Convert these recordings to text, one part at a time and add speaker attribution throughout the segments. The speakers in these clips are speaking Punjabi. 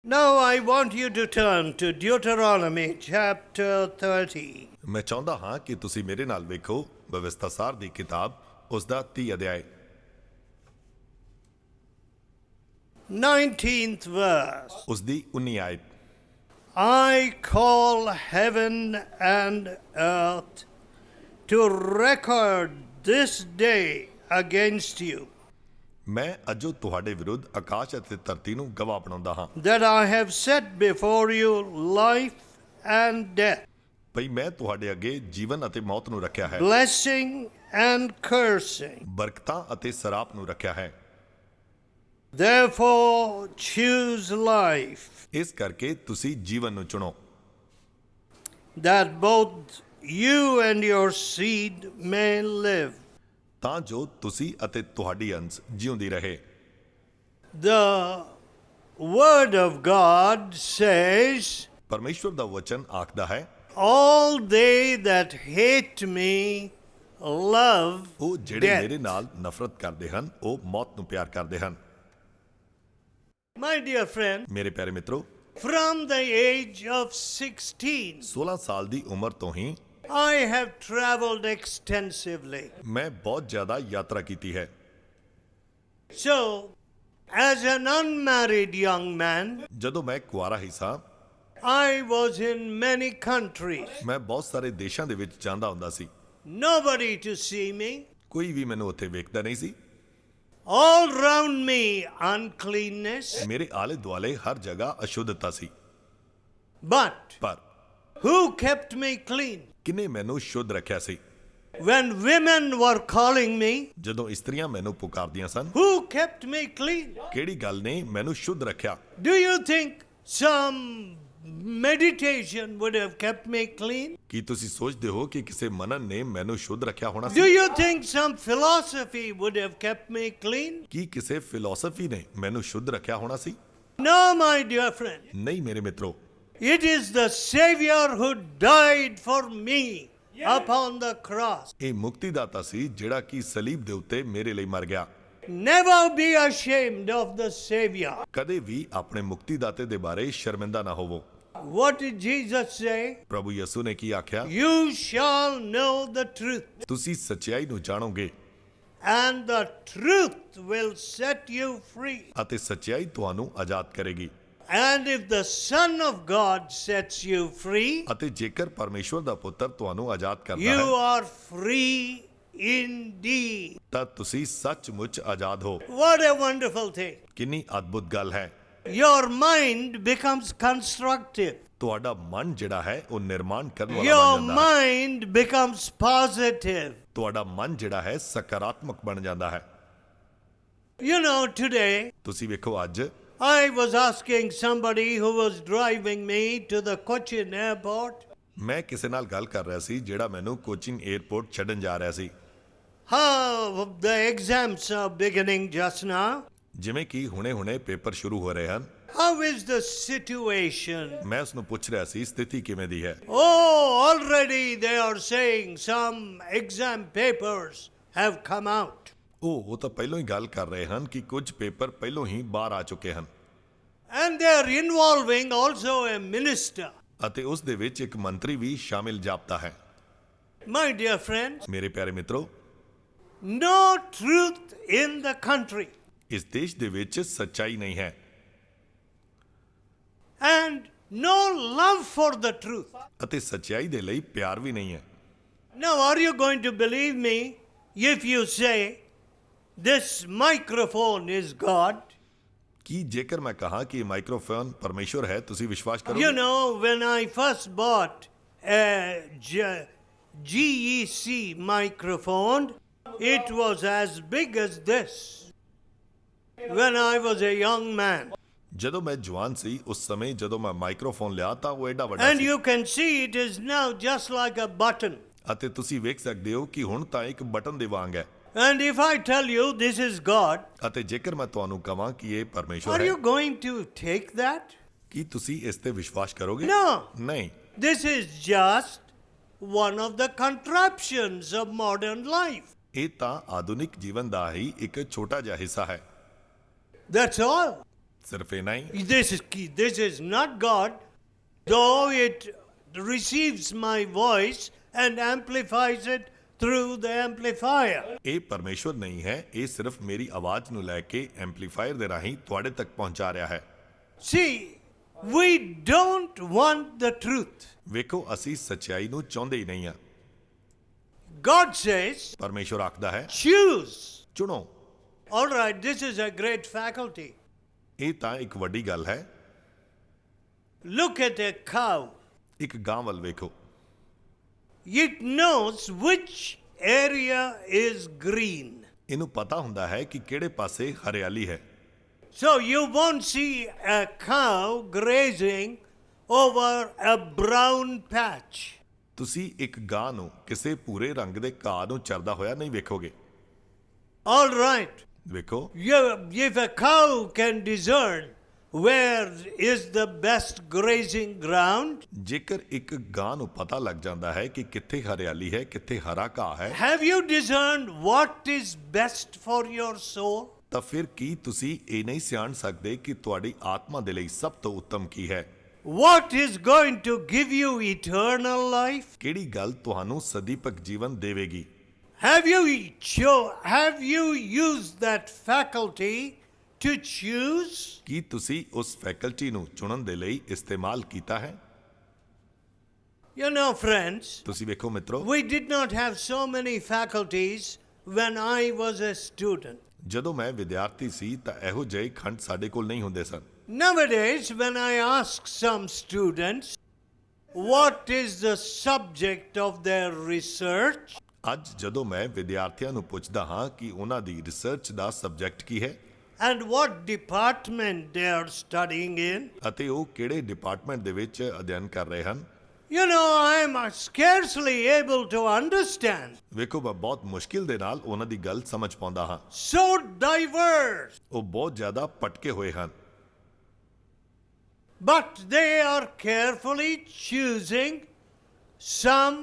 Speaker 1: Now I want you to turn to Deuteronomy chapter 30.
Speaker 2: ਮੈਂ ਚਾਹੁੰਦਾ ਹਾਂ ਕਿ ਤੁਸੀਂ ਮੇਰੇ ਨਾਲ ਵੇਖੋ ਵਿਵਸਥਾ ਸਾਰ ਦੀ ਕਿਤਾਬ ਉਸ ਦਾ 30 ਅਧਿਆਇ
Speaker 1: 19th verse.
Speaker 2: ਉਸ ਦੀ 19 ਆਇਤ।
Speaker 1: I call heaven and earth to record this day against you,
Speaker 2: ਮੈਂ ਅਜੋ ਤੁਹਾਡੇ ਵਿਰੁੱਧ ਆਕਾਸ਼ ਅਤੇ ਧਰਤੀ ਨੂੰ ਗਵਾਹ ਬਣਾਉਂਦਾ ਹਾਂ
Speaker 1: that I have set before you life and death,
Speaker 2: ਭਈ ਮੈਂ ਤੁਹਾਡੇ ਅੱਗੇ ਜੀਵਨ ਅਤੇ ਮੌਤ ਨੂੰ ਰੱਖਿਆ ਹੈ,
Speaker 1: blessing and cursing.
Speaker 2: ਬਰਕਤਾਂ ਅਤੇ ਸਰਾਪ ਨੂੰ ਰੱਖਿਆ ਹੈ।
Speaker 1: Therefore choose life,
Speaker 2: ਇਸ ਕਰਕੇ ਤੁਸੀਂ ਜੀਵਨ ਨੂੰ ਚੁਣੋ,
Speaker 1: that both you and your seed may live.
Speaker 2: ਤਾਂ ਜੋ ਤੁਸੀਂ ਅਤੇ ਤੁਹਾਡੀ ਅੰਸ਼ ਜਿਉਂਦੀ ਰਹੇ।
Speaker 1: The word of God says,
Speaker 2: ਪਰਮੇਸ਼ਵਰ ਦਾ ਵਚਨ ਆਖਦਾ ਹੈ,
Speaker 1: all they that hate me love
Speaker 2: ਉਹ ਜਿਹੜੇ
Speaker 1: death.
Speaker 2: ਮੇਰੇ ਨਾਲ ਨਫ਼ਰਤ ਕਰਦੇ ਹਨ ਉਹ ਮੌਤ ਨੂੰ ਪਿਆਰ ਕਰਦੇ ਹਨ।
Speaker 1: My dear friend,
Speaker 2: ਮੇਰੇ ਪਿਆਰੇ ਮਿੱਤਰੋ,
Speaker 1: from the age of 16,
Speaker 2: 16 ਸਾਲ ਦੀ ਉਮਰ ਤੋਂ ਹੀ
Speaker 1: I have traveled extensively.
Speaker 2: ਮੈਂ ਬਹੁਤ ਜ਼ਿਆਦਾ ਯਾਤਰਾ ਕੀਤੀ ਹੈ।
Speaker 1: So, as an unmarried young man,
Speaker 2: ਜਦੋਂ ਮੈਂ ਕੁਆਰਾ ਹੀ ਸਾਂ
Speaker 1: I was in many countries.
Speaker 2: ਮੈਂ ਬਹੁਤ ਸਾਰੇ ਦੇਸ਼ਾਂ ਦੇ ਵਿੱਚ ਜਾਂਦਾ ਹੁੰਦਾ ਸੀ।
Speaker 1: Nobody to see me.
Speaker 2: ਕੋਈ ਵੀ ਮੈਨੂੰ ਉੱਥੇ ਵੇਖਦਾ ਨਹੀਂ ਸੀ।
Speaker 1: All round me, uncleanness.
Speaker 2: ਮੇਰੇ ਆਲੇ ਦੁਆਲੇ ਹਰ ਜਗ੍ਹਾ ਅਸ਼ੁੱਧਤਾ ਸੀ।
Speaker 1: But
Speaker 2: ਪਰ
Speaker 1: who kept me clean?
Speaker 2: ਕਿਨੇ ਮੈਨੂੰ ਸ਼ੁੱਧ ਰੱਖਿਆ ਸੀ?
Speaker 1: When women were calling me,
Speaker 2: ਜਦੋਂ ਇਸਤਰੀਆਂ ਮੈਨੂੰ ਪੁਕਾਰਦੀਆਂ ਸਨ,
Speaker 1: who kept me clean?
Speaker 2: ਕਿਹੜੀ ਗੱਲ ਨੇ ਮੈਨੂੰ ਸ਼ੁੱਧ ਰੱਖਿਆ?
Speaker 1: Do you think some meditation would have kept me clean?
Speaker 2: ਕੀ ਤੁਸੀਂ ਸੋਚਦੇ ਹੋ ਕਿ ਕਿਸੇ ਮਨਨ ਨੇ ਮੈਨੂੰ ਸ਼ੁੱਧ ਰੱਖਿਆ ਹੋਣਾ
Speaker 1: Do
Speaker 2: C?
Speaker 1: you think some philosophy would have kept me clean?
Speaker 2: ਕੀ ਕਿਸੇ ਫਿਲਾਸਫੀ ਨੇ ਮੈਨੂੰ ਸ਼ੁੱਧ ਰੱਖਿਆ ਹੋਣਾ ਸੀ?
Speaker 1: No, my dear friend.
Speaker 2: ਨਹੀਂ ਮੇਰੇ ਮਿੱਤਰੋ,
Speaker 1: It is the Savior who died for me upon the cross.
Speaker 2: ਇਹ ਮੁਕਤੀਦਾਤਾ ਸੀ ਜਿਹੜਾ ਕਿ ਸਲੀਬ ਦੇ ਉੱਤੇ ਮੇਰੇ ਲਈ ਮਰ ਗਿਆ।
Speaker 1: Never be ashamed of the Savior.
Speaker 2: ਕਦੇ ਵੀ ਆਪਣੇ ਮੁਕਤੀਦਾਤੇ ਦੇ ਬਾਰੇ ਸ਼ਰਮਿੰਦਾ ਨਾ ਹੋਵੋ।
Speaker 1: What did Jesus say?
Speaker 2: ਪ੍ਰਭੂ ਯਿਸੂ ਨੇ ਕੀ ਆਖਿਆ?
Speaker 1: You shall know the truth,
Speaker 2: ਤੁਸੀਂ ਸੱਚਾਈ ਨੂੰ ਜਾਣੋਗੇ
Speaker 1: and the truth will set you free.
Speaker 2: ਅਤੇ ਸੱਚਾਈ ਤੁਹਾਨੂੰ ਆਜ਼ਾਦ ਕਰੇਗੀ।
Speaker 1: And if the Son of God sets you free,
Speaker 2: ਅਤੇ ਜੇਕਰ ਪਰਮੇਸ਼ਵਰ ਦਾ ਪੁੱਤਰ ਤੁਹਾਨੂੰ ਆਜ਼ਾਦ ਕਰਦਾ
Speaker 1: you
Speaker 2: ਹੈ
Speaker 1: are free indeed.
Speaker 2: ਤਾਂ ਤੁਸੀਂ ਸੱਚਮੁੱਚ ਆਜ਼ਾਦ ਹੋ।
Speaker 1: What a wonderful thing.
Speaker 2: ਕਿੰਨੀ ਅਦਭੁਤ ਗੱਲ ਹੈ।
Speaker 1: Your mind becomes constructive.
Speaker 2: ਤੁਹਾਡਾ ਮਨ ਜਿਹੜਾ ਹੈ ਉਹ ਨਿਰਮਾਣ ਕਰਨ ਵਾਲਾ
Speaker 1: Your
Speaker 2: ਬਣ ਜਾਂਦਾ ਹੈ।
Speaker 1: mind becomes positive.
Speaker 2: ਤੁਹਾਡਾ ਮਨ ਜਿਹੜਾ ਹੈ ਸਕਾਰਾਤਮਕ ਬਣ ਜਾਂਦਾ ਹੈ।
Speaker 1: You know, today
Speaker 2: ਤੁਸੀਂ ਵੇਖੋ ਅੱਜ
Speaker 1: I was asking somebody who was driving me to the Cochin airport,
Speaker 2: ਮੈਂ ਕਿਸੇ ਨਾਲ ਗੱਲ ਕਰ ਰਿਹਾ ਸੀ ਜਿਹੜਾ ਮੈਨੂੰ ਕੋਚਿਨ 에ਅਰਪੋਰਟ ਛੱਡਣ ਜਾ ਰਿਹਾ ਸੀ।
Speaker 1: how the exams are beginning just now.
Speaker 2: ਜਿਵੇਂ ਕਿ ਹੁਣੇ-ਹੁਣੇ ਪੇਪਰ ਸ਼ੁਰੂ ਹੋ ਰਹੇ ਹਨ।
Speaker 1: How is the situation?
Speaker 2: ਮੈਂ ਉਸ ਨੂੰ ਪੁੱਛ ਰਿਹਾ ਸੀ ਸਥਿਤੀ ਕਿਵੇਂ ਦੀ ਹੈ।
Speaker 1: Oh, already they are saying some exam papers have come out.
Speaker 2: ਉਹ ਤਾਂ ਪਹਿਲਾਂ ਹੀ ਗੱਲ ਕਰ ਰਹੇ ਹਨ ਕਿ ਕੁਝ ਪੇਪਰ ਪਹਿਲਾਂ ਹੀ ਬਾਹਰ ਆ ਚੁੱਕੇ ਹਨ।
Speaker 1: And they are involving also a minister.
Speaker 2: ਅਤੇ ਉਸ ਦੇ ਵਿੱਚ ਇੱਕ ਮੰਤਰੀ ਵੀ ਸ਼ਾਮਿਲ ਜਾਪਦਾ ਹੈ।
Speaker 1: My dear friends,
Speaker 2: ਮੇਰੇ ਪਿਆਰੇ ਮਿੱਤਰੋ,
Speaker 1: no truth in the country.
Speaker 2: ਇਸ ਦੇਸ਼ ਦੇ ਵਿੱਚ ਸੱਚਾਈ ਨਹੀਂ ਹੈ
Speaker 1: And no love for the truth.
Speaker 2: ਅਤੇ ਸੱਚਾਈ ਦੇ ਲਈ ਪਿਆਰ ਵੀ ਨਹੀਂ ਹੈ।
Speaker 1: Now, are you going to believe me if you say this microphone is God?
Speaker 2: ਕੀ ਜੇਕਰ ਮੈਂ ਕਹਾਂ ਕਿ ਇਹ ਮਾਈਕ੍ਰੋਫੋਨ ਪਰਮੇਸ਼ਵਰ ਹੈ ਤੁਸੀਂ ਵਿਸ਼ਵਾਸ
Speaker 1: You
Speaker 2: ਕਰੋਗੇ?
Speaker 1: know, when I first bought a GEC microphone, it was as big as this when I was a young man.
Speaker 2: ਜਦੋਂ ਮੈਂ ਜਵਾਨ ਸੀ ਉਸ ਸਮੇਂ ਜਦੋਂ ਮੈਂ ਮਾਈਕ੍ਰੋਫੋਨ ਲਿਆ ਤਾਂ ਉਹ ਐਡਾ ਵੱਡਾ
Speaker 1: And
Speaker 2: C
Speaker 1: you can see it is now just like a button.
Speaker 2: ਅਤੇ ਤੁਸੀਂ ਵੇਖ ਸਕਦੇ ਹੋ ਕਿ ਹੁਣ ਤਾਂ ਇੱਕ ਬਟਨ ਦੇ ਵਾਂਗ ਹੈ।
Speaker 1: And if I tell you this is God,
Speaker 2: ਅਤੇ ਜੇਕਰ ਮੈਂ ਤੁਹਾਨੂੰ ਕਹਾਂ ਕਿ ਇਹ
Speaker 1: are
Speaker 2: ਪਰਮੇਸ਼ਵਰ ਹੈ,
Speaker 1: you going to take that?
Speaker 2: ਕੀ ਤੁਸੀਂ ਇਸ ਤੇ ਵਿਸ਼ਵਾਸ ਕਰੋਗੇ?
Speaker 1: No.
Speaker 2: ਨਹੀਂ।
Speaker 1: This is just one of the contraptions of modern life.
Speaker 2: ਇਹ ਤਾਂ ਆਧੁਨਿਕ ਜੀਵਨ ਦਾ ਹੀ ਇੱਕ ਛੋਟਾ ਜਿਹਾ ਹਿੱਸਾ ਹੈ।
Speaker 1: That's all.
Speaker 2: ਸਿਰਫ ਇਨਾ ਹੀ।
Speaker 1: This is not God, though it receives my voice and amplifies it through the amplifier.
Speaker 2: ਇਹ ਪਰਮੇਸ਼ਵਰ ਨਹੀਂ ਹੈ, ਇਹ ਸਿਰਫ ਮੇਰੀ ਆਵਾਜ਼ ਨੂੰ ਲੈ ਕੇ ਐਂਪਲੀਫਾਇਰ ਦੇ ਰਾਹੀਂ ਤੁਹਾਡੇ ਤੱਕ ਪਹੁੰਚਾ ਰਿਹਾ ਹੈ।
Speaker 1: See, we don't want the truth.
Speaker 2: ਵੇਖੋ, ਅਸੀਂ ਸੱਚਾਈ ਨੂੰ ਚਾਹੁੰਦੇ ਹੀ ਨਹੀਂ ਹਾਂ।
Speaker 1: God says,
Speaker 2: ਪਰਮੇਸ਼ਵਰ ਆਖਦਾ ਹੈ,
Speaker 1: choose.
Speaker 2: ਚੁਣੋ।
Speaker 1: All right, this is a great faculty.
Speaker 2: ਇਹ ਤਾਂ ਇੱਕ ਵੱਡੀ ਗੱਲ ਹੈ।
Speaker 1: Look at a cow.
Speaker 2: ਇੱਕ ਗਾਂ ਵੱਲ ਵੇਖੋ,
Speaker 1: It knows which area is green.
Speaker 2: ਇਹਨੂੰ ਪਤਾ ਹੁੰਦਾ ਹੈ ਕਿ ਕਿਹੜੇ ਪਾਸੇ ਹਰਿਆਲੀ ਹੈ।
Speaker 1: So you won't see a cow grazing over a brown patch.
Speaker 2: ਤੁਸੀਂ ਇੱਕ ਗਾਂ ਨੂੰ ਕਿਸੇ ਭੂਰੇ ਰੰਗ ਦੇ ਘਾਹ ਨੂੰ ਚਰਦਾ ਹੋਇਆ ਨਹੀਂ ਵੇਖੋਗੇ।
Speaker 1: All right.
Speaker 2: ਵੇਖੋ,
Speaker 1: If a cow can discern where is the best grazing ground,
Speaker 2: ਜੇਕਰ ਇੱਕ ਗਾਂ ਨੂੰ ਪਤਾ ਲੱਗ ਜਾਂਦਾ ਹੈ ਕਿ ਕਿੱਥੇ ਹਰਿਆਲੀ ਹੈ, ਕਿੱਥੇ ਹਰਾ ਘਾਹ ਹੈ,
Speaker 1: have you discerned what is best for your soul?
Speaker 2: ਤਾਂ ਫਿਰ ਕੀ ਤੁਸੀਂ ਇਹ ਨਹੀਂ ਸਿਆਣ ਸਕਦੇ ਕਿ ਤੁਹਾਡੀ ਆਤਮਾ ਦੇ ਲਈ ਸਭ ਤੋਂ ਉੱਤਮ ਕੀ ਹੈ?
Speaker 1: What is going to give you eternal life?
Speaker 2: ਕਿਹੜੀ ਗੱਲ ਤੁਹਾਨੂੰ ਸਦੀਪਕ ਜੀਵਨ ਦੇਵੇਗੀ?
Speaker 1: Have you used that faculty to choose?
Speaker 2: ਕੀ ਤੁਸੀਂ ਉਸ ਫੈਕਲਟੀ ਨੂੰ ਚੁਣਨ ਦੇ ਲਈ ਇਸਤੇਮਾਲ ਕੀਤਾ ਹੈ?
Speaker 1: You know, friends,
Speaker 2: ਤੁਸੀਂ ਵੇਖੋ ਮਿੱਤਰੋ,
Speaker 1: we did not have so many faculties when I was a student.
Speaker 2: ਜਦੋਂ ਮੈਂ ਵਿਦਿਆਰਥੀ ਸੀ ਤਾਂ ਇਹੋ ਜਿਹੇ ਖੰਡ ਸਾਡੇ ਕੋਲ ਨਹੀਂ ਹੁੰਦੇ ਸਨ।
Speaker 1: Nowadays, when I ask some students what is the subject of their research,
Speaker 2: ਅੱਜ ਜਦੋਂ ਮੈਂ ਵਿਦਿਆਰਥੀਆਂ ਨੂੰ ਪੁੱਛਦਾ ਹਾਂ ਕਿ ਉਹਨਾਂ ਦੀ ਰਿਸਰਚ ਦਾ ਸਬਜੈਕਟ ਕੀ ਹੈ
Speaker 1: and what department they are studying in,
Speaker 2: ਅਤੇ ਉਹ ਕਿਹੜੇ ਡਿਪਾਰਟਮੈਂਟ ਦੇ ਵਿੱਚ ਅਧਿਐਨ ਕਰ ਰਹੇ ਹਨ,
Speaker 1: you know, I am scarcely able to understand.
Speaker 2: ਵੇਖੋ, ਮੈਂ ਬਹੁਤ ਮੁਸ਼ਕਿਲ ਦੇ ਨਾਲ ਉਹਨਾਂ ਦੀ ਗੱਲ ਸਮਝ ਪਾਉਂਦਾ ਹਾਂ।
Speaker 1: So diverse.
Speaker 2: ਉਹ ਬਹੁਤ ਜ਼ਿਆਦਾ ਪਟਕੇ ਹੋਏ ਹਨ।
Speaker 1: But they are carefully choosing some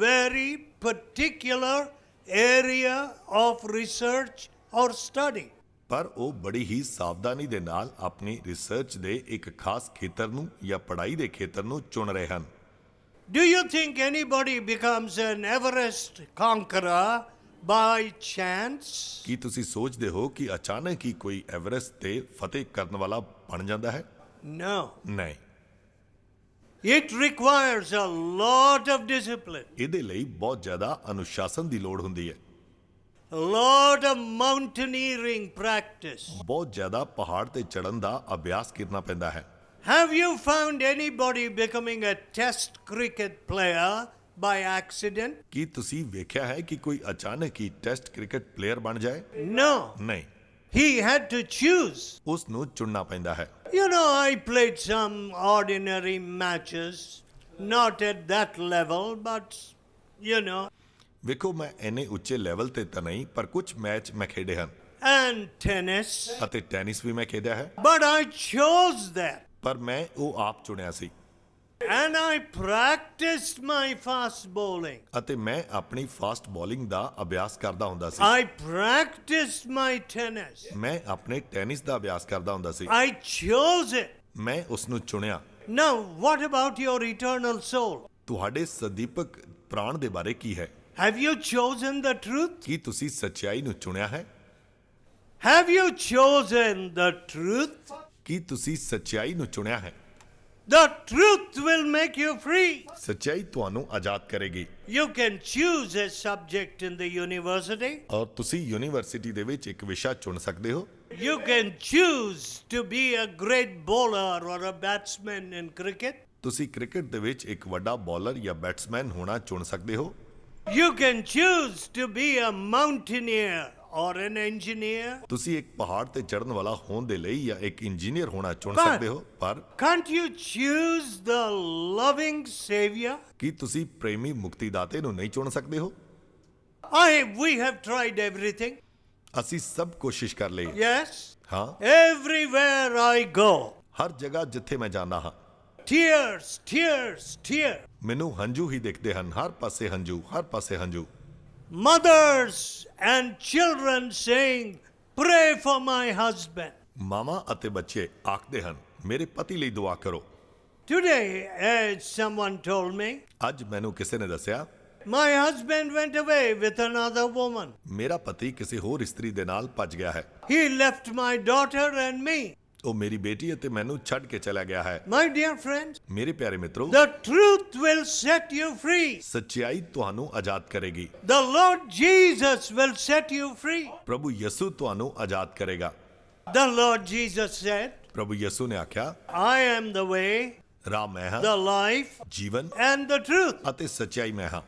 Speaker 1: very particular area of research or study.
Speaker 2: ਪਰ ਉਹ ਬੜੀ ਹੀ ਸਾਵਧਾਨੀ ਦੇ ਨਾਲ ਆਪਣੀ ਰਿਸਰਚ ਦੇ ਇੱਕ ਖਾਸ ਖੇਤਰ ਨੂੰ ਜਾਂ ਪੜ੍ਹਾਈ ਦੇ ਖੇਤਰ ਨੂੰ ਚੁਣ ਰਹੇ ਹਨ।
Speaker 1: Do you think anybody becomes an Everest conqueror by chance?
Speaker 2: ਕੀ ਤੁਸੀਂ ਸੋਚਦੇ ਹੋ ਕਿ ਅਚਾਨਕ ਹੀ ਕੋਈ ਐਵਰੈਸਟ ਤੇ ਫਤਿਹ ਕਰਨ ਵਾਲਾ ਬਣ ਜਾਂਦਾ ਹੈ?
Speaker 1: No.
Speaker 2: ਨਹੀਂ,
Speaker 1: It requires a lot of discipline,
Speaker 2: ਇਹਦੇ ਲਈ ਬਹੁਤ ਜ਼ਿਆਦਾ ਅਨੁਸ਼ਾਸਨ ਦੀ ਲੋੜ ਹੁੰਦੀ ਹੈ,
Speaker 1: a lot of mountaineering practice.
Speaker 2: ਬਹੁਤ ਜ਼ਿਆਦਾ ਪਹਾੜ ਤੇ ਚੜ੍ਹਨ ਦਾ ਅਭਿਆਸ ਕਰਨਾ ਪੈਂਦਾ ਹੈ।
Speaker 1: Have you found anybody becoming a test cricket player by accident?
Speaker 2: ਕੀ ਤੁਸੀਂ ਵੇਖਿਆ ਹੈ ਕਿ ਕੋਈ ਅਚਾਨਕ ਹੀ ਟੈਸਟ ਕ੍ਰਿਕਟ ਪਲੇਅਰ ਬਣ ਜਾਏ?
Speaker 1: No.
Speaker 2: ਨਹੀਂ,
Speaker 1: He had to choose.
Speaker 2: ਉਸ ਨੂੰ ਚੁਣਨਾ ਪੈਂਦਾ ਹੈ।
Speaker 1: You know, I played some ordinary matches, not at that level, but, you know,
Speaker 2: ਵੇਖੋ, ਮੈਂ ਇੰਨੇ ਉੱਚੇ ਲੈਵਲ ਤੇ ਤਾਂ ਨਹੀਂ, ਪਰ ਕੁਝ ਮੈਚ ਮੈਂ ਖੇਡੇ ਹਨ
Speaker 1: and tennis.
Speaker 2: ਅਤੇ ਟੈਨਿਸ ਵੀ ਮੈਂ ਖੇਡਿਆ ਹੈ,
Speaker 1: But I chose that.
Speaker 2: ਪਰ ਮੈਂ ਉਹ ਆਪ ਚੁਣਿਆ ਸੀ
Speaker 1: And I practiced my fast bowling.
Speaker 2: ਅਤੇ ਮੈਂ ਆਪਣੀ ਫਾਸਟ ਬੋਲਿੰਗ ਦਾ ਅਭਿਆਸ ਕਰਦਾ ਹੁੰਦਾ ਸੀ।
Speaker 1: I practiced my tennis.
Speaker 2: ਮੈਂ ਆਪਣੇ ਟੈਨਿਸ ਦਾ ਅਭਿਆਸ ਕਰਦਾ ਹੁੰਦਾ ਸੀ।
Speaker 1: I chose it.
Speaker 2: ਮੈਂ ਉਸ ਨੂੰ ਚੁਣਿਆ।
Speaker 1: Now, what about your eternal soul?
Speaker 2: ਤੁਹਾਡੇ ਸਦੀਪਕ ਪ੍ਰਾਣ ਦੇ ਬਾਰੇ ਕੀ ਹੈ?
Speaker 1: Have you chosen the truth?
Speaker 2: ਕੀ ਤੁਸੀਂ ਸੱਚਾਈ ਨੂੰ ਚੁਣਿਆ ਹੈ?
Speaker 1: Have you chosen the truth?
Speaker 2: ਕੀ ਤੁਸੀਂ ਸੱਚਾਈ ਨੂੰ ਚੁਣਿਆ ਹੈ?
Speaker 1: The truth will make you free.
Speaker 2: ਸੱਚਾਈ ਤੁਹਾਨੂੰ ਆਜ਼ਾਦ ਕਰੇਗੀ।
Speaker 1: You can choose a subject in the university.
Speaker 2: ਔਰ ਤੁਸੀਂ ਯੂਨੀਵਰਸਿਟੀ ਦੇ ਵਿੱਚ ਇੱਕ ਵਿਸ਼ਾ ਚੁਣ ਸਕਦੇ ਹੋ।
Speaker 1: You can choose to be a great bowler or a batsman in cricket.
Speaker 2: ਤੁਸੀਂ ਕ੍ਰਿਕਟ ਦੇ ਵਿੱਚ ਇੱਕ ਵੱਡਾ ਬੌਲਰ ਜਾਂ ਬੈਟਸਮੈਨ ਹੋਣਾ ਚੁਣ ਸਕਦੇ ਹੋ।
Speaker 1: You can choose to be a mountaineer or an engineer.
Speaker 2: ਤੁਸੀਂ ਇੱਕ ਪਹਾੜ ਤੇ ਚੜ੍ਹਨ ਵਾਲਾ ਹੋਣ ਦੇ ਲਈ ਜਾਂ ਇੱਕ ਇੰਜੀਨੀਅਰ ਹੋਣਾ ਚੁਣ
Speaker 1: But-
Speaker 2: ਸਕਦੇ ਹੋ, ਪਰ
Speaker 1: Can't you choose the loving Savior?
Speaker 2: ਕੀ ਤੁਸੀਂ ਪ੍ਰੇਮੀ ਮੁਕਤੀਦਾਤੇ ਨੂੰ ਨਹੀਂ ਚੁਣ ਸਕਦੇ ਹੋ?
Speaker 1: We have tried everything.
Speaker 2: ਅਸੀਂ ਸਭ ਕੋਸ਼ਿਸ਼ ਕਰ ਲਈ।
Speaker 1: Yes.
Speaker 2: ਹਾਂ,
Speaker 1: Everywhere I go.
Speaker 2: ਹਰ ਜਗ੍ਹਾ ਜਿੱਥੇ ਮੈਂ ਜਾਂਦਾ ਹਾਂ,
Speaker 1: Tears, tears, tears.
Speaker 2: ਮੈਨੂੰ ਹੰਝੂ ਹੀ ਦਿਖਦੇ ਹਨ, ਹਰ ਪਾਸੇ ਹੰਝੂ, ਹਰ ਪਾਸੇ ਹੰਝੂ।
Speaker 1: Mothers and children saying, pray for my husband.
Speaker 2: ਮਾਵਾਂ ਅਤੇ ਬੱਚੇ ਆਖਦੇ ਹਨ, ਮੇਰੇ ਪਤੀ ਲਈ ਦੁਆ ਕਰੋ।
Speaker 1: Today, someone told me,
Speaker 2: ਅੱਜ ਮੈਨੂੰ ਕਿਸੇ ਨੇ ਦੱਸਿਆ,
Speaker 1: my husband went away with another woman.
Speaker 2: ਮੇਰਾ ਪਤੀ ਕਿਸੇ ਹੋਰ ਇਸਤਰੀ ਦੇ ਨਾਲ ਭੱਜ ਗਿਆ ਹੈ।
Speaker 1: He left my daughter and me.
Speaker 2: ਉਹ ਮੇਰੀ ਬੇਟੀ ਅਤੇ ਮੈਨੂੰ ਛੱਡ ਕੇ ਚਲਾ ਗਿਆ ਹੈ।
Speaker 1: My dear friends,
Speaker 2: ਮੇਰੇ ਪਿਆਰੇ ਮਿੱਤਰੋ,
Speaker 1: the truth will set you free.
Speaker 2: ਸੱਚਾਈ ਤੁਹਾਨੂੰ ਆਜ਼ਾਦ ਕਰੇਗੀ।
Speaker 1: The Lord Jesus will set you free.
Speaker 2: ਪ੍ਰਭੂ ਯਿਸੂ ਤੁਹਾਨੂੰ ਆਜ਼ਾਦ ਕਰੇਗਾ।
Speaker 1: The Lord Jesus said,
Speaker 2: ਪ੍ਰਭੂ ਯਿਸੂ ਨੇ ਆਖਿਆ,
Speaker 1: I am the way,
Speaker 2: ਰਾਹ ਮੈਂ ਹਾਂ,
Speaker 1: the life,
Speaker 2: Jeevan
Speaker 1: and the truth.
Speaker 2: ਅਤੇ ਸੱਚਾਈ ਮੈਂ ਹਾਂ।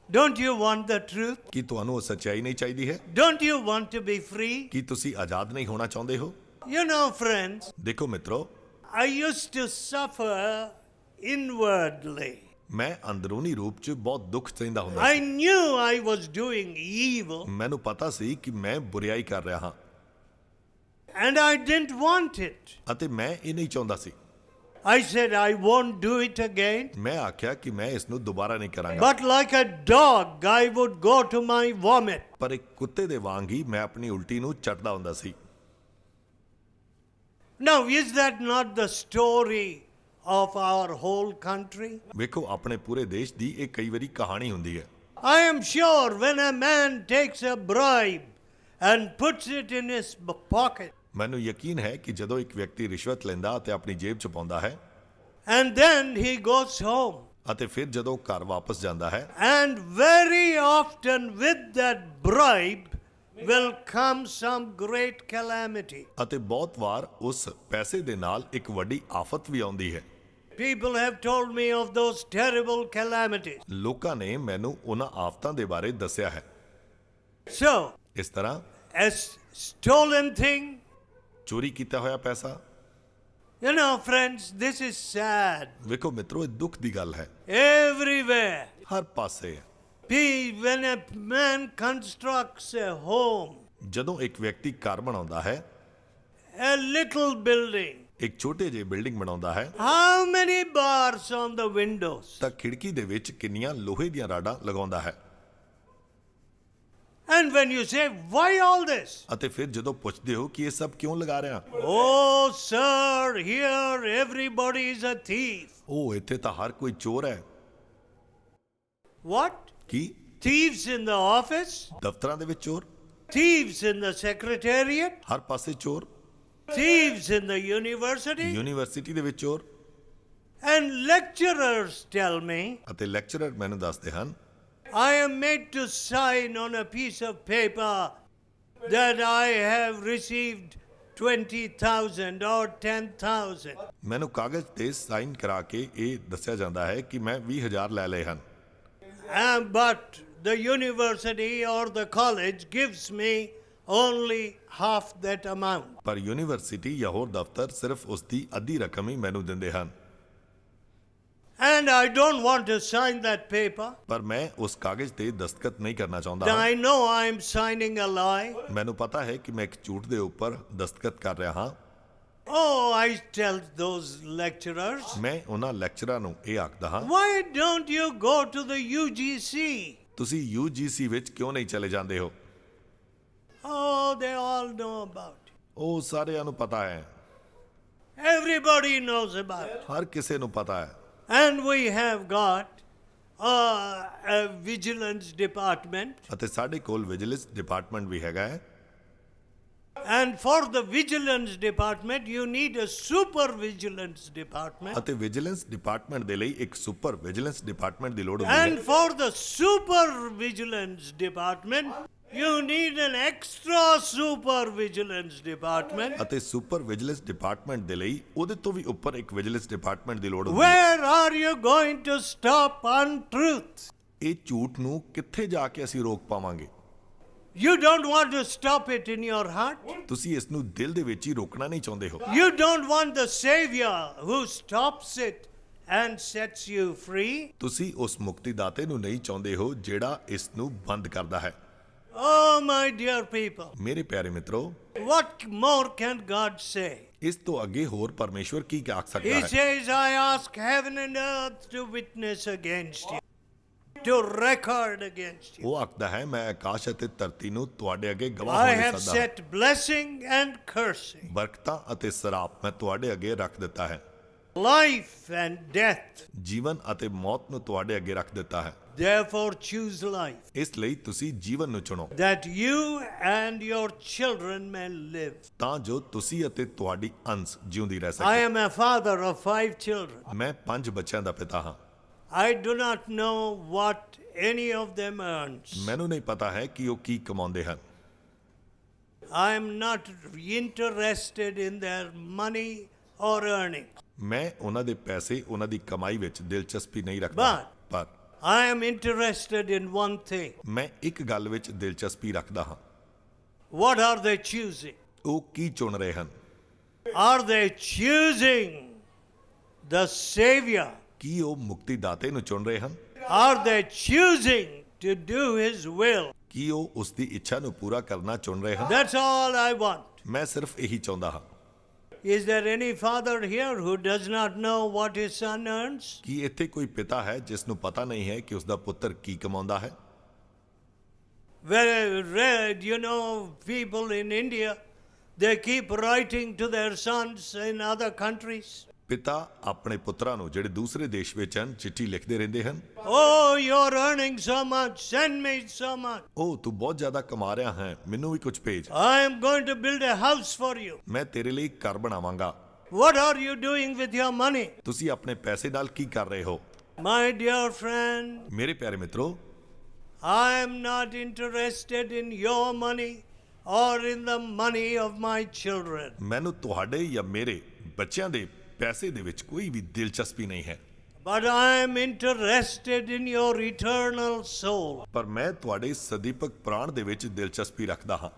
Speaker 1: Don't you want the truth?
Speaker 2: ਕੀ ਤੁਹਾਨੂੰ ਉਹ ਸੱਚਾਈ ਨਹੀਂ ਚਾਹੀਦੀ ਹੈ?
Speaker 1: Don't you want to be free?
Speaker 2: ਕੀ ਤੁਸੀਂ ਆਜ਼ਾਦ ਨਹੀਂ ਹੋਣਾ ਚਾਹੁੰਦੇ ਹੋ?
Speaker 1: You know, friends,
Speaker 2: ਦੇਖੋ ਮਿੱਤਰੋ,
Speaker 1: I used to suffer inwardly.
Speaker 2: ਮੈਂ ਅੰਦਰੂਨੀ ਰੂਪ 'ਚ ਬਹੁਤ ਦੁੱਖ ਸਹਿੰਦਾ ਹੁੰਦਾ
Speaker 1: I
Speaker 2: C.
Speaker 1: knew I was doing evil,
Speaker 2: ਮੈਨੂੰ ਪਤਾ ਸੀ ਕਿ ਮੈਂ ਬੁਰੀਾਈ ਕਰ ਰਿਹਾ ਹਾਂ
Speaker 1: and I didn't want it.
Speaker 2: ਅਤੇ ਮੈਂ ਇਹ ਨਹੀਂ ਚਾਹੁੰਦਾ ਸੀ।
Speaker 1: I said, I won't do it again.
Speaker 2: ਮੈਂ ਆਖਿਆ ਕਿ ਮੈਂ ਇਸ ਨੂੰ ਦੁਬਾਰਾ ਨਹੀਂ ਕਰਾਂਗਾ।
Speaker 1: But like a dog, I would go to my vomit.
Speaker 2: ਪਰ ਇੱਕ ਕੁੱਤੇ ਦੇ ਵਾਂਗ ਹੀ ਮੈਂ ਆਪਣੀ ਉਲਟੀ ਨੂੰ ਚੱਟਦਾ ਹੁੰਦਾ ਸੀ।
Speaker 1: Now, is that not the story of our whole country?
Speaker 2: ਵੇਖੋ, ਆਪਣੇ ਪੂਰੇ ਦੇਸ਼ ਦੀ ਇਹ ਕਈ ਵਾਰੀ ਕਹਾਣੀ ਹੁੰਦੀ ਹੈ।
Speaker 1: I am sure when a man takes a bribe and puts it in his pocket,
Speaker 2: ਮੈਨੂੰ ਯਕੀਨ ਹੈ ਕਿ ਜਦੋਂ ਇੱਕ ਵਿਅਕਤੀ ਰਿਸ਼ਵਤ ਲੈਂਦਾ ਅਤੇ ਆਪਣੀ ਜੇਬ 'ਚ ਪਾਉਂਦਾ ਹੈ
Speaker 1: and then he goes home,
Speaker 2: ਅਤੇ ਫਿਰ ਜਦੋਂ ਘਰ ਵਾਪਸ ਜਾਂਦਾ ਹੈ,
Speaker 1: and very often with that bribe will come some great calamity.
Speaker 2: ਅਤੇ ਬਹੁਤ ਵਾਰ ਉਸ ਪੈਸੇ ਦੇ ਨਾਲ ਇੱਕ ਵੱਡੀ ਆਫਤ ਵੀ ਆਉਂਦੀ ਹੈ।
Speaker 1: People have told me of those terrible calamities.
Speaker 2: ਲੋਕਾਂ ਨੇ ਮੈਨੂੰ ਉਹਨਾਂ ਆਫਤਾਂ ਦੇ ਬਾਰੇ ਦੱਸਿਆ ਹੈ।
Speaker 1: So,
Speaker 2: ਇਸ ਤਰ੍ਹਾਂ
Speaker 1: a stolen thing,
Speaker 2: ਚੋਰੀ ਕੀਤਾ ਹੋਇਆ ਪੈਸਾ,
Speaker 1: you know, friends, this is sad.
Speaker 2: ਵੇਖੋ ਮਿੱਤਰੋ, ਇਹ ਦੁੱਖ ਦੀ ਗੱਲ ਹੈ,
Speaker 1: Everywhere.
Speaker 2: ਹਰ ਪਾਸੇ ਹੈ।
Speaker 1: When a man constructs a home,
Speaker 2: ਜਦੋਂ ਇੱਕ ਵਿਅਕਤੀ ਘਰ ਬਣਾਉਂਦਾ ਹੈ,
Speaker 1: a little building,
Speaker 2: ਇੱਕ ਛੋਟੇ ਜਿਹੇ ਬਿਲਡਿੰਗ ਬਣਾਉਂਦਾ ਹੈ,
Speaker 1: how many bars on the windows?
Speaker 2: ਤਾਂ ਖਿੜਕੀ ਦੇ ਵਿੱਚ ਕਿੰਨੀਆਂ ਲੋਹੇ ਦੀਆਂ ਰਾਡਾਂ ਲਗਾਉਂਦਾ ਹੈ।
Speaker 1: And when you say, why all this?
Speaker 2: ਅਤੇ ਫਿਰ ਜਦੋਂ ਪੁੱਛਦੇ ਹੋ ਕਿ ਇਹ ਸਭ ਕਿਉਂ ਲਗਾ ਰਿਹਾ,
Speaker 1: Oh, sir, here everybody is a thief.
Speaker 2: ਉਹ ਇੱਥੇ ਤਾਂ ਹਰ ਕੋਈ ਚੋਰ ਹੈ।
Speaker 1: What?
Speaker 2: Ki?
Speaker 1: Thieves in the office?
Speaker 2: ਦਫ਼ਤਰਾਂ ਦੇ ਵਿੱਚ ਚੋਰ,
Speaker 1: Thieves in the secretariat?
Speaker 2: ਹਰ ਪਾਸੇ ਚੋਰ,
Speaker 1: Thieves in the university?
Speaker 2: University ਦੇ ਵਿੱਚ ਚੋਰ।
Speaker 1: And lecturers tell me,
Speaker 2: ਅਤੇ ਲੈਕਚਰਰ ਮੈਨੂੰ ਦੱਸਦੇ ਹਨ,
Speaker 1: I am made to sign on a piece of paper that I have received 20,000 or 10,000.
Speaker 2: ਮੈਨੂੰ ਕਾਗਜ਼ ਤੇ ਸਾਈਨ ਕਰਾ ਕੇ ਇਹ ਦੱਸਿਆ ਜਾਂਦਾ ਹੈ ਕਿ ਮੈਂ 20,000 ਲੈ ਲਏ ਹਨ।
Speaker 1: But the university or the college gives me only half that amount.
Speaker 2: ਪਰ ਯੂਨੀਵਰਸਿਟੀ ਜਾਂ ਹੋਰ ਦਫ਼ਤਰ ਸਿਰਫ ਉਸ ਦੀ ਅੱਧੀ ਰਕਮ ਹੀ ਮੈਨੂੰ ਦਿੰਦੇ ਹਨ।
Speaker 1: And I don't want to sign that paper.
Speaker 2: ਪਰ ਮੈਂ ਉਸ ਕਾਗਜ਼ ਤੇ ਦਸਤਖਤ ਨਹੀਂ ਕਰਨਾ ਚਾਹੁੰਦਾ
Speaker 1: Then
Speaker 2: ਹਾਂ।
Speaker 1: I know I am signing a lie.
Speaker 2: ਮੈਨੂੰ ਪਤਾ ਹੈ ਕਿ ਮੈਂ ਇੱਕ ਝੂਠ ਦੇ ਉੱਪਰ ਦਸਤਖਤ ਕਰ ਰਿਹਾ ਹਾਂ।
Speaker 1: Oh, I tell those lecturers,
Speaker 2: ਮੈਂ ਉਹਨਾਂ ਲੈਕਚਰਾਂ ਨੂੰ ਇਹ ਆਖਦਾ ਹਾਂ,
Speaker 1: why don't you go to the UGC?
Speaker 2: ਤੁਸੀਂ UGC ਵਿੱਚ ਕਿਉਂ ਨਹੀਂ ਚਲੇ ਜਾਂਦੇ ਹੋ?
Speaker 1: Oh, they all know about it.
Speaker 2: ਉਹ ਸਾਰਿਆਂ ਨੂੰ ਪਤਾ ਹੈ,
Speaker 1: Everybody knows about it.
Speaker 2: ਹਰ ਕਿਸੇ ਨੂੰ ਪਤਾ ਹੈ।
Speaker 1: And we have got a vigilance department.
Speaker 2: ਅਤੇ ਸਾਡੇ ਕੋਲ ਵਿਜੀਲੈਂਸ ਡਿਪਾਰਟਮੈਂਟ ਵੀ ਹੈਗਾ ਹੈ।
Speaker 1: And for the vigilance department, you need a super vigilance department.
Speaker 2: ਅਤੇ ਵਿਜੀਲੈਂਸ ਡਿਪਾਰਟਮੈਂਟ ਦੇ ਲਈ ਇੱਕ ਸੁਪਰ ਵਿਜੀਲੈਂਸ ਡਿਪਾਰਟਮੈਂਟ ਦੀ ਲੋੜ ਹੁੰਦੀ
Speaker 1: And
Speaker 2: ਹੈ।
Speaker 1: for the super vigilance department, you need an extra super vigilance department.
Speaker 2: ਅਤੇ ਸੁਪਰ ਵਿਜੀਲੈਂਸ ਡਿਪਾਰਟਮੈਂਟ ਦੇ ਲਈ ਉਹਦੇ ਤੋਂ ਵੀ ਉੱਪਰ ਇੱਕ ਵਿਜੀਲੈਂਸ ਡਿਪਾਰਟਮੈਂਟ ਦੀ ਲੋੜ ਹੁੰਦੀ ਹੈ।
Speaker 1: Where are you going to stop untruth?
Speaker 2: ਇਹ ਝੂਠ ਨੂੰ ਕਿੱਥੇ ਜਾ ਕੇ ਅਸੀਂ ਰੋਕ ਪਾਵਾਂਗੇ?
Speaker 1: You don't want to stop it in your heart.
Speaker 2: ਤੁਸੀਂ ਇਸ ਨੂੰ ਦਿਲ ਦੇ ਵਿੱਚ ਹੀ ਰੋਕਣਾ ਨਹੀਂ ਚਾਹੁੰਦੇ ਹੋ।
Speaker 1: You don't want the Savior who stops it and sets you free.
Speaker 2: ਤੁਸੀਂ ਉਸ ਮੁਕਤੀਦਾਤੇ ਨੂੰ ਨਹੀਂ ਚਾਹੁੰਦੇ ਹੋ ਜਿਹੜਾ ਇਸ ਨੂੰ ਬੰਦ ਕਰਦਾ ਹੈ।
Speaker 1: Oh, my dear people,
Speaker 2: ਮੇਰੇ ਪਿਆਰੇ ਮਿੱਤਰੋ,
Speaker 1: what more can God say?
Speaker 2: ਇਸ ਤੋਂ ਅੱਗੇ ਹੋਰ ਪਰਮੇਸ਼ਵਰ ਕੀ ਆਖ ਸਕਦਾ
Speaker 1: He
Speaker 2: ਹੈ?
Speaker 1: says, I ask heaven and earth to witness against you. to record against you.
Speaker 2: ਉਹ ਆਖਦਾ ਹੈ ਮੈਂ ਆਕਾਸ਼ ਅਤੇ ਧਰਤੀ ਨੂੰ ਤੁਹਾਡੇ ਅੱਗੇ ਗਵਾਹ
Speaker 1: I
Speaker 2: ਹੋਣ ਲਈ
Speaker 1: have
Speaker 2: ਸੱਦਾ ਹਾਂ।
Speaker 1: set blessing and cursing,
Speaker 2: ਬਰਕਤਾਂ ਅਤੇ ਸਰਾਪ ਮੈਂ ਤੁਹਾਡੇ ਅੱਗੇ ਰੱਖ ਦਿੱਤਾ ਹੈ।
Speaker 1: life and death.
Speaker 2: ਜੀਵਨ ਅਤੇ ਮੌਤ ਨੂੰ ਤੁਹਾਡੇ ਅੱਗੇ ਰੱਖ ਦਿੱਤਾ ਹੈ।
Speaker 1: Therefore choose life,
Speaker 2: ਇਸ ਲਈ ਤੁਸੀਂ ਜੀਵਨ ਨੂੰ ਚੁਣੋ
Speaker 1: that you and your children may live.
Speaker 2: ਤਾਂ ਜੋ ਤੁਸੀਂ ਅਤੇ ਤੁਹਾਡੀ ਅੰਸ਼ ਜਿਉਂਦੀ ਰਹਿ
Speaker 1: I
Speaker 2: ਸਕੇ।
Speaker 1: am a father of 5 children.
Speaker 2: ਮੈਂ 5 ਬੱਚਿਆਂ ਦਾ ਪਿਤਾ ਹਾਂ।
Speaker 1: I do not know what any of them earns.
Speaker 2: ਮੈਨੂੰ ਨਹੀਂ ਪਤਾ ਹੈ ਕਿ ਉਹ ਕੀ ਕਮਾਉਂਦੇ ਹਨ।
Speaker 1: I am not interested in their money or earning.
Speaker 2: ਮੈਂ ਉਹਨਾਂ ਦੇ ਪੈਸੇ ਉਹਨਾਂ ਦੀ ਕਮਾਈ ਵਿੱਚ ਦਿਲਚਸਪੀ ਨਹੀਂ ਰੱਖਦਾ, ਪਰ
Speaker 1: I am interested in one thing.
Speaker 2: ਮੈਂ ਇੱਕ ਗੱਲ ਵਿੱਚ ਦਿਲਚਸਪੀ ਰੱਖਦਾ ਹਾਂ।
Speaker 1: What are they choosing?
Speaker 2: ਉਹ ਕੀ ਚੁਣ ਰਹੇ ਹਨ?
Speaker 1: Are they choosing the Savior?
Speaker 2: ਕੀ ਉਹ ਮੁਕਤੀ ਦਾਤੇ ਨੂੰ ਚੁਣ ਰਹੇ ਹਨ?
Speaker 1: Are they choosing to do His will?
Speaker 2: ਕੀ ਉਹ ਉਸ ਦੀ ਇੱਛਾ ਨੂੰ ਪੂਰਾ ਕਰਨਾ ਚੁਣ ਰਹੇ ਹਨ?
Speaker 1: That's all I want.
Speaker 2: ਮੈਂ ਸਿਰਫ ਇਹੀ ਚਾਹੁੰਦਾ ਹਾਂ।
Speaker 1: Is there any father here who does not know what his son earns?
Speaker 2: ਕੀ ਇੱਥੇ ਕੋਈ ਪਿਤਾ ਹੈ ਜਿਸ ਨੂੰ ਪਤਾ ਨਹੀਂ ਹੈ ਕਿ ਉਸ ਦਾ ਪੁੱਤਰ ਕੀ ਕਮਾਉਂਦਾ ਹੈ?
Speaker 1: You know, people in India, they keep writing to their sons in other countries.
Speaker 2: ਪਿਤਾ ਆਪਣੇ ਪੁੱਤਰਾਂ ਨੂੰ ਜਿਹੜੇ ਦੂਸਰੇ ਦੇਸ਼ ਵਿੱਚ ਹਨ ਚਿੱਠੀ ਲਿਖਦੇ ਰਹਿੰਦੇ ਹਨ।
Speaker 1: Oh, you're earning so much. Send me so much.
Speaker 2: ਉਹ ਤੂੰ ਬਹੁਤ ਜ਼ਿਆਦਾ ਕਮਾ ਰਿਹਾ ਹੈ, ਮੈਨੂੰ ਵੀ ਕੁਝ ਭੇਜ।
Speaker 1: I am going to build a house for you.
Speaker 2: ਮੈਂ ਤੇਰੇ ਲਈ ਘਰ ਬਣਾਵਾਂਗਾ।
Speaker 1: What are you doing with your money?
Speaker 2: ਤੁਸੀਂ ਆਪਣੇ ਪੈਸੇ ਨਾਲ ਕੀ ਕਰ ਰਹੇ ਹੋ?
Speaker 1: My dear friend,
Speaker 2: ਮੇਰੇ ਪਿਆਰੇ ਮਿੱਤਰੋ,
Speaker 1: I am not interested in your money or in the money of my children.
Speaker 2: ਮੈਨੂੰ ਤੁਹਾਡੇ ਜਾਂ ਮੇਰੇ ਬੱਚਿਆਂ ਦੇ ਪੈਸੇ ਦੇ ਵਿੱਚ ਕੋਈ ਵੀ ਦਿਲਚਸਪੀ ਨਹੀਂ ਹੈ,
Speaker 1: But I am interested in your eternal soul.
Speaker 2: ਪਰ ਮੈਂ ਤੁਹਾਡੇ ਸਦੀਪਕ ਪ੍ਰਾਣ ਦੇ ਵਿੱਚ ਦਿਲਚਸਪੀ ਰੱਖਦਾ ਹਾਂ।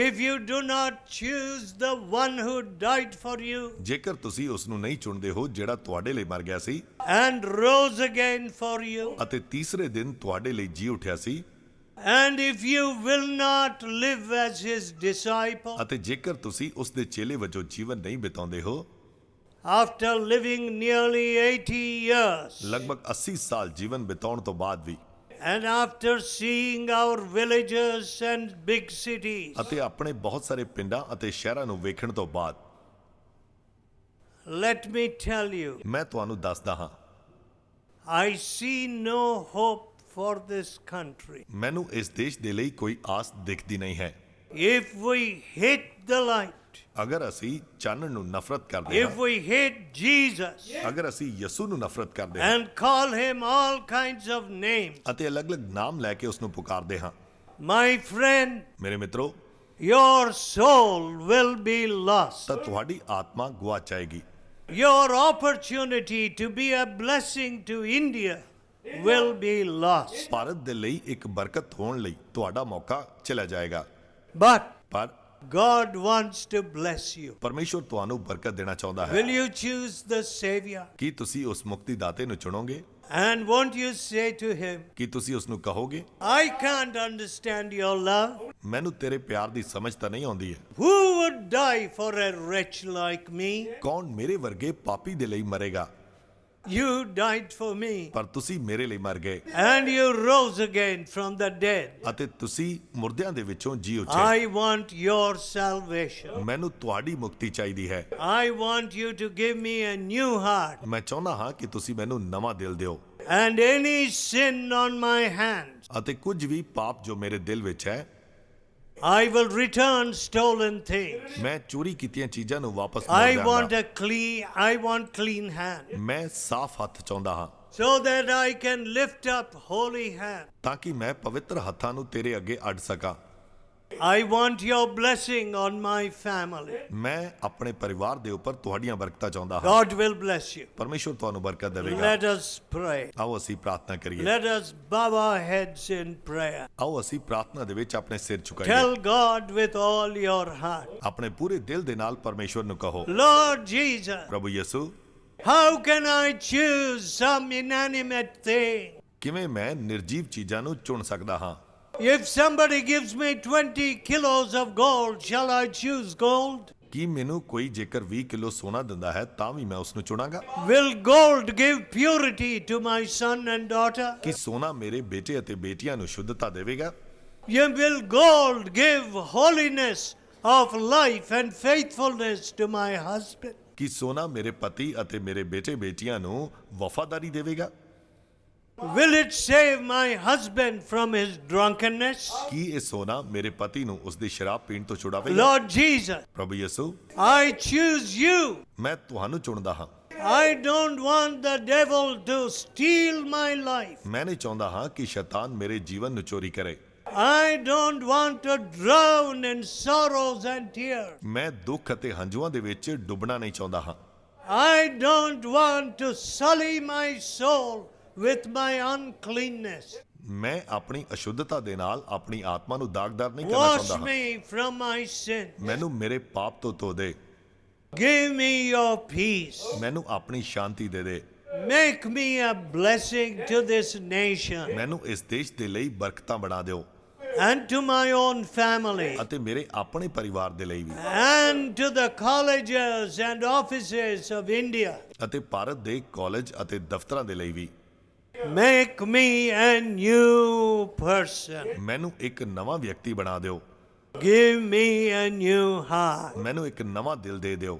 Speaker 1: If you do not choose the one who died for you
Speaker 2: ਜੇਕਰ ਤੁਸੀਂ ਉਸ ਨੂੰ ਨਹੀਂ ਚੁਣਦੇ ਹੋ ਜਿਹੜਾ ਤੁਹਾਡੇ ਲਈ ਮਰ ਗਿਆ ਸੀ
Speaker 1: and rose again for you,
Speaker 2: ਅਤੇ ਤੀਸਰੇ ਦਿਨ ਤੁਹਾਡੇ ਲਈ ਜੀ ਉੱਠਿਆ ਸੀ,
Speaker 1: and if you will not live as his disciple,
Speaker 2: ਅਤੇ ਜੇਕਰ ਤੁਸੀਂ ਉਸ ਦੇ ਚੇਲੇ ਵਜੋਂ ਜੀਵਨ ਨਹੀਂ ਬਿਤਾਉਂਦੇ ਹੋ,
Speaker 1: after living nearly 80 years,
Speaker 2: ਲਗਭਗ 80 ਸਾਲ ਜੀਵਨ ਬਿਤਾਉਣ ਤੋਂ ਬਾਅਦ ਵੀ,
Speaker 1: and after seeing our villages and big cities,
Speaker 2: ਅਤੇ ਆਪਣੇ ਬਹੁਤ ਸਾਰੇ ਪਿੰਡਾਂ ਅਤੇ ਸ਼ਹਿਰਾਂ ਨੂੰ ਵੇਖਣ ਤੋਂ ਬਾਅਦ,
Speaker 1: let me tell you,
Speaker 2: ਮੈਂ ਤੁਹਾਨੂੰ ਦੱਸਦਾ ਹਾਂ,
Speaker 1: I see no hope for this country.
Speaker 2: ਮੈਨੂੰ ਇਸ ਦੇਸ਼ ਦੇ ਲਈ ਕੋਈ ਆਸ ਦਿਖਦੀ ਨਹੀਂ ਹੈ।
Speaker 1: If we hate the light,
Speaker 2: ਅਗਰ ਅਸੀਂ ਚਾਨਣ ਨੂੰ ਨਫ਼ਰਤ ਕਰਦੇ
Speaker 1: if
Speaker 2: ਹਾਂ,
Speaker 1: we hate Jesus
Speaker 2: ਅਗਰ ਅਸੀਂ ਯਿਸੂ ਨੂੰ ਨਫ਼ਰਤ ਕਰਦੇ ਹਾਂ
Speaker 1: and call him all kinds of names,
Speaker 2: ਅਤੇ ਅਲੱਗ-ਅਲੱਗ ਨਾਮ ਲੈ ਕੇ ਉਸ ਨੂੰ ਪੁਕਾਰਦੇ ਹਾਂ,
Speaker 1: my friend,
Speaker 2: ਮੇਰੇ ਮਿੱਤਰੋ,
Speaker 1: your soul will be lost.
Speaker 2: ਤਾਂ ਤੁਹਾਡੀ ਆਤਮਾ ਗੁਆਚ ਜਾਏਗੀ।
Speaker 1: Your opportunity to be a blessing to India will be lost.
Speaker 2: Bharat ਦੇ ਲਈ ਇੱਕ ਬਰਕਤ ਹੋਣ ਲਈ ਤੁਹਾਡਾ ਮੌਕਾ ਚਲਾ ਜਾਏਗਾ।
Speaker 1: But
Speaker 2: ਪਰ
Speaker 1: God wants to bless you.
Speaker 2: ਪਰਮੇਸ਼ਵਰ ਤੁਹਾਨੂੰ ਬਰਕਤ ਦੇਣਾ ਚਾਹੁੰਦਾ ਹੈ।
Speaker 1: Will you choose the Savior?
Speaker 2: ਕੀ ਤੁਸੀਂ ਉਸ ਮੁਕਤੀ ਦਾਤੇ ਨੂੰ ਚੁਣੋਗੇ?
Speaker 1: And won't you say to him,
Speaker 2: ਕੀ ਤੁਸੀਂ ਉਸ ਨੂੰ ਕਹੋਗੇ,
Speaker 1: I can't understand your love.
Speaker 2: ਮੈਨੂੰ ਤੇਰੇ ਪਿਆਰ ਦੀ ਸਮਝ ਤਾਂ ਨਹੀਂ ਆਉਂਦੀ ਹੈ।
Speaker 1: Who would die for a wretch like me?
Speaker 2: ਕੌਣ ਮੇਰੇ ਵਰਗੇ ਪਾਪੀ ਦੇ ਲਈ ਮਰੇਗਾ?
Speaker 1: You died for me.
Speaker 2: ਪਰ ਤੁਸੀਂ ਮੇਰੇ ਲਈ ਮਰ ਗਏ
Speaker 1: And you rose again from the dead.
Speaker 2: ਅਤੇ ਤੁਸੀਂ ਮੁਰਦਿਆਂ ਦੇ ਵਿੱਚੋਂ ਜੀ ਉੱਠੇ।
Speaker 1: I want your salvation.
Speaker 2: ਮੈਨੂੰ ਤੁਹਾਡੀ ਮੁਕਤੀ ਚਾਹੀਦੀ ਹੈ।
Speaker 1: I want you to give me a new heart.
Speaker 2: ਮੈਂ ਚਾਹੁੰਦਾ ਹਾਂ ਕਿ ਤੁਸੀਂ ਮੈਨੂੰ ਨਵਾਂ ਦਿਲ ਦਿਓ
Speaker 1: And any sin on my hands,
Speaker 2: ਅਤੇ ਕੁਝ ਵੀ ਪਾਪ ਜੋ ਮੇਰੇ ਦਿਲ ਵਿੱਚ ਹੈ,
Speaker 1: I will return stolen things.
Speaker 2: ਮੈਂ ਚੋਰੀ ਕੀਤੀਆਂ ਚੀਜ਼ਾਂ ਨੂੰ ਵਾਪਸ
Speaker 1: I
Speaker 2: ਮੋੜ
Speaker 1: want
Speaker 2: ਦਿਆਂਗਾ।
Speaker 1: I want clean hands,
Speaker 2: ਮੈਂ ਸਾਫ਼ ਹੱਥ ਚਾਹੁੰਦਾ ਹਾਂ
Speaker 1: so that I can lift up holy hands.
Speaker 2: ਤਾਂ ਕਿ ਮੈਂ ਪਵਿੱਤਰ ਹੱਥਾਂ ਨੂੰ ਤੇਰੇ ਅੱਗੇ ਅੱਡ ਸਕਾਂ।
Speaker 1: I want your blessing on my family.
Speaker 2: ਮੈਂ ਆਪਣੇ ਪਰਿਵਾਰ ਦੇ ਉੱਪਰ ਤੁਹਾਡੀਆਂ ਬਰਕਤਾਂ ਚਾਹੁੰਦਾ ਹਾਂ।
Speaker 1: God will bless you.
Speaker 2: ਪਰਮੇਸ਼ਵਰ ਤੁਹਾਨੂੰ ਬਰਕਤ ਦੇਵੇਗਾ।
Speaker 1: Let us pray.
Speaker 2: ਆਓ ਅਸੀਂ ਪ੍ਰਾਰਥਨਾ ਕਰੀਏ।
Speaker 1: Let us bow our heads in prayer.
Speaker 2: ਆਓ ਅਸੀਂ ਪ੍ਰਾਰਥਨਾ ਦੇ ਵਿੱਚ ਆਪਣੇ ਸਿਰ ਝੁਕਾਈਏ।
Speaker 1: Tell God with all your heart,
Speaker 2: ਆਪਣੇ ਪੂਰੇ ਦਿਲ ਦੇ ਨਾਲ ਪਰਮੇਸ਼ਵਰ ਨੂੰ ਕਹੋ,
Speaker 1: Lord Jesus,
Speaker 2: ਪ੍ਰਭੂ ਯਿਸੂ,
Speaker 1: how can I choose some inanimate thing?
Speaker 2: ਕਿਵੇਂ ਮੈਂ ਨਿਰਜੀਵ ਚੀਜ਼ਾਂ ਨੂੰ ਚੁਣ ਸਕਦਾ ਹਾਂ?
Speaker 1: If somebody gives me 20 kilos of gold, shall I choose gold?
Speaker 2: ਕੀ ਮੈਨੂੰ ਕੋਈ ਜੇਕਰ 20 ਕਿਲੋ ਸੋਨਾ ਦਿੰਦਾ ਹੈ ਤਾਂ ਵੀ ਮੈਂ ਉਸ ਨੂੰ ਚੁਣਾਂਗਾ?
Speaker 1: Will gold give purity to my son and daughter?
Speaker 2: ਕੀ ਸੋਨਾ ਮੇਰੇ ਬੇਟੇ ਅਤੇ ਬੇਟੀਆਂ ਨੂੰ ਸ਼ੁੱਧਤਾ ਦੇਵੇਗਾ?
Speaker 1: Will gold give holiness of life and faithfulness to my husband?
Speaker 2: ਕੀ ਸੋਨਾ ਮੇਰੇ ਪਤੀ ਅਤੇ ਮੇਰੇ ਬੇਟੇ ਬੇਟੀਆਂ ਨੂੰ ਵਫਾਦਾਰੀ ਦੇਵੇਗਾ?
Speaker 1: Will it save my husband from his drunkenness?
Speaker 2: ਕੀ ਇਹ ਸੋਨਾ ਮੇਰੇ ਪਤੀ ਨੂੰ ਉਸ ਦੀ ਸ਼ਰਾਬ ਪੀਣ ਤੋਂ ਛੁਡਾਵੇਗਾ?
Speaker 1: Lord Jesus,
Speaker 2: ਪ੍ਰਭੂ ਯਿਸੂ,
Speaker 1: I choose you.
Speaker 2: ਮੈਂ ਤੁਹਾਨੂੰ ਚੁਣਦਾ ਹਾਂ।
Speaker 1: I don't want the devil to steal my life.
Speaker 2: ਮੈਂ ਨਹੀਂ ਚਾਹੁੰਦਾ ਹਾਂ ਕਿ ਸ਼ੈਤਾਨ ਮੇਰੇ ਜੀਵਨ ਨੂੰ ਚੋਰੀ ਕਰੇ।
Speaker 1: I don't want to drown in sorrows and tears.
Speaker 2: ਮੈਂ ਦੁੱਖ ਅਤੇ ਹੰਝੂਆਂ ਦੇ ਵਿੱਚ ਡੁੱਬਣਾ ਨਹੀਂ ਚਾਹੁੰਦਾ ਹਾਂ।
Speaker 1: I don't want to sully my soul with my uncleanness.
Speaker 2: ਮੈਂ ਆਪਣੀ ਅਸ਼ੁੱਧਤਾ ਦੇ ਨਾਲ ਆਪਣੀ ਆਤਮਾ ਨੂੰ ਦਾਗਦਾਰ ਨਹੀਂ ਕਰਨਾ
Speaker 1: Wash
Speaker 2: ਚਾਹੁੰਦਾ ਹਾਂ।
Speaker 1: me from my sin.
Speaker 2: ਮੈਨੂੰ ਮੇਰੇ ਪਾਪ ਤੋਂ ਧੋ ਦੇ।
Speaker 1: Give me your peace.
Speaker 2: ਮੈਨੂੰ ਆਪਣੀ ਸ਼ਾਂਤੀ ਦੇ ਦੇ।
Speaker 1: Make me a blessing to this nation
Speaker 2: ਮੈਨੂੰ ਇਸ ਦੇਸ਼ ਦੇ ਲਈ ਬਰਕਤਾਂ ਬਣਾ ਦਿਓ
Speaker 1: and to my own family
Speaker 2: ਅਤੇ ਮੇਰੇ ਆਪਣੇ ਪਰਿਵਾਰ ਦੇ ਲਈ ਵੀ
Speaker 1: and to the colleges and offices of India.
Speaker 2: ਅਤੇ ਭਾਰਤ ਦੇ ਕਾਲਜ ਅਤੇ ਦਫ਼ਤਰਾਂ ਦੇ ਲਈ ਵੀ।
Speaker 1: Make me a new person.
Speaker 2: ਮੈਨੂੰ ਇੱਕ ਨਵਾਂ ਵਿਅਕਤੀ ਬਣਾ ਦਿਓ।
Speaker 1: Give me a new heart.
Speaker 2: ਮੈਨੂੰ ਇੱਕ ਨਵਾਂ ਦਿਲ ਦੇ ਦਿਓ।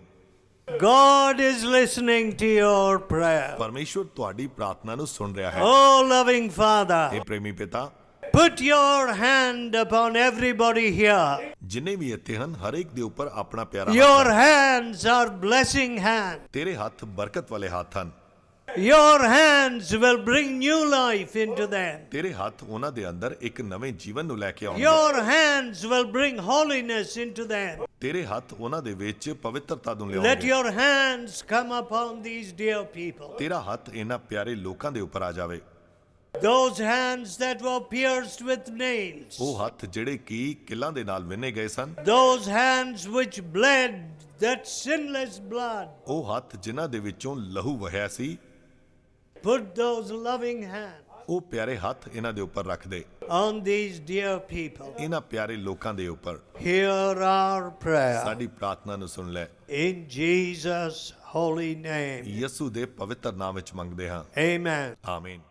Speaker 1: God is listening to your prayer.
Speaker 2: ਪਰਮੇਸ਼ਵਰ ਤੁਹਾਡੀ ਪ੍ਰਾਰਥਨਾ ਨੂੰ ਸੁਣ ਰਿਹਾ ਹੈ।
Speaker 1: Oh, loving Father,
Speaker 2: ਇਹ ਪ੍ਰੇਮੀ ਪਿਤਾ,
Speaker 1: put your hand upon everybody here.
Speaker 2: ਜਿੰਨੇ ਵੀ ਇੱਥੇ ਹਨ ਹਰ ਇੱਕ ਦੇ ਉੱਪਰ ਆਪਣਾ ਪਿਆਰਾ
Speaker 1: Your
Speaker 2: ਹੱਥ ਹੈ।
Speaker 1: hands are blessing hands.
Speaker 2: ਤੇਰੇ ਹੱਥ ਬਰਕਤ ਵਾਲੇ ਹੱਥ ਹਨ।
Speaker 1: Your hands will bring new life into them.
Speaker 2: ਤੇਰੇ ਹੱਥ ਉਹਨਾਂ ਦੇ ਅੰਦਰ ਇੱਕ ਨਵੇਂ ਜੀਵਨ ਨੂੰ ਲੈ ਕੇ ਆਉਣਗੇ।
Speaker 1: Your hands will bring holiness into them.
Speaker 2: ਤੇਰੇ ਹੱਥ ਉਹਨਾਂ ਦੇ ਵਿੱਚ ਪਵਿੱਤਰਤਾ ਨੂੰ
Speaker 1: Let
Speaker 2: ਲਿਆਉਣਗੇ।
Speaker 1: your hands come upon these dear people.
Speaker 2: ਤੇਰਾ ਹੱਥ ਇਹਨਾਂ ਪਿਆਰੇ ਲੋਕਾਂ ਦੇ ਉੱਪਰ ਆ ਜਾਵੇ।
Speaker 1: Those hands that were pierced with nails.
Speaker 2: ਉਹ ਹੱਥ ਜਿਹੜੇ ਕਿ ਕਿੱਲਾਂ ਦੇ ਨਾਲ ਵਿੰਨੇ ਗਏ ਸਨ।
Speaker 1: Those hands which bled that sinless blood.
Speaker 2: ਉਹ ਹੱਥ ਜਿਨ੍ਹਾਂ ਦੇ ਵਿੱਚੋਂ ਲਹੂ ਵਹਿਆ ਸੀ।
Speaker 1: Put those loving hands
Speaker 2: ਉਹ ਪਿਆਰੇ ਹੱਥ ਇਹਨਾਂ ਦੇ ਉੱਪਰ ਰੱਖ ਦੇ।
Speaker 1: on these dear people.
Speaker 2: ਇਹਨਾਂ ਪਿਆਰੇ ਲੋਕਾਂ ਦੇ ਉੱਪਰ
Speaker 1: Hear our prayer.
Speaker 2: ਸਾਡੀ ਪ੍ਰਾਰਥਨਾ ਨੂੰ ਸੁਣ ਲੈ।
Speaker 1: In Jesus' holy name.
Speaker 2: ਯਿਸੂ ਦੇ ਪਵਿੱਤਰ ਨਾਮ ਵਿੱਚ ਮੰਗਦੇ ਹਾਂ।
Speaker 1: Amen.
Speaker 2: ਆਮੀਨ।